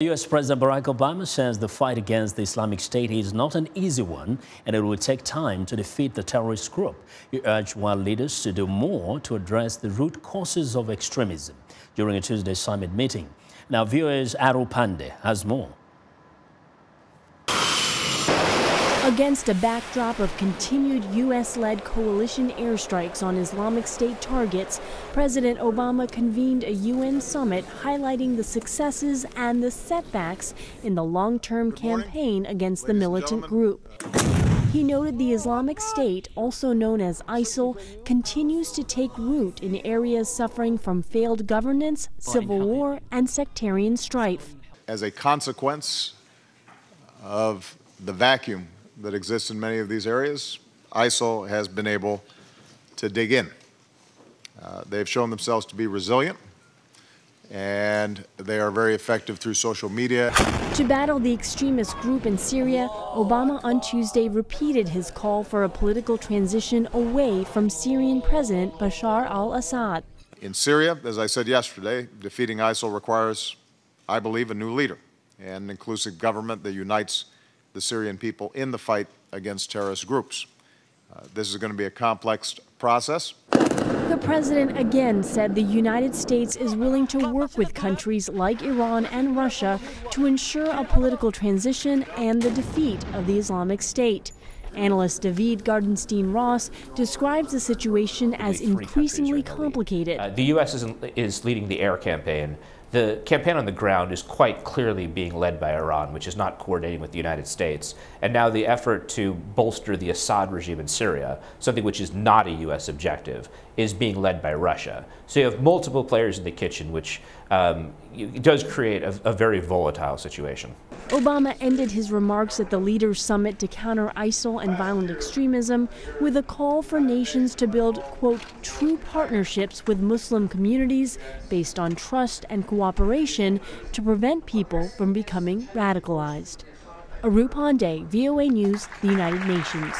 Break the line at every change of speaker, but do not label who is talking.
U.S. President Barack Obama says the fight against the Islamic State is not an easy one and it will take time to defeat the terrorist group. He urged world leaders to do more to address the root causes of extremism during a Tuesday summit meeting. Now, viewers, Pande has more.
Against a backdrop of continued U.S.-led coalition airstrikes on Islamic State targets, President Obama convened a UN summit highlighting the successes and the setbacks in the long-term campaign against the militant group. He noted the Islamic State, also known as ISIL, continues to take root in areas suffering from failed governance, civil war, and sectarian strife.
As a consequence of the vacuum that exists in many of these areas, ISIL has been able to dig in. They've shown themselves to be resilient, and they are very effective through social media.
To battle the extremist group in Syria, Obama on Tuesday repeated his call for a political transition away from Syrian President Bashar al-Assad.
In Syria, as I said yesterday, defeating ISIL requires, I believe, a new leader and an inclusive government that unites the Syrian people in the fight against terrorist groups. This is going to be a complex process.
The president again said the United States is willing to work with countries like Iran and Russia to ensure a political transition and the defeat of the Islamic State. Analyst David Gardenstein-Ross describes the situation as increasingly complicated.
The U.S. is leading the air campaign. The campaign on the ground is quite clearly being led by Iran, which is not coordinating with the United States. And now the effort to bolster the Assad regime in Syria, something which is not a U.S. objective, is being led by Russia. So you have multiple players in the kitchen, which does create a very volatile situation.
Obama ended his remarks at the Leaders' Summit to counter ISIL and violent extremism with a call for nations to build, quote, true partnerships with Muslim communities based on trust and cooperation to prevent people from becoming radicalized. Pande, VOA News, the United Nations.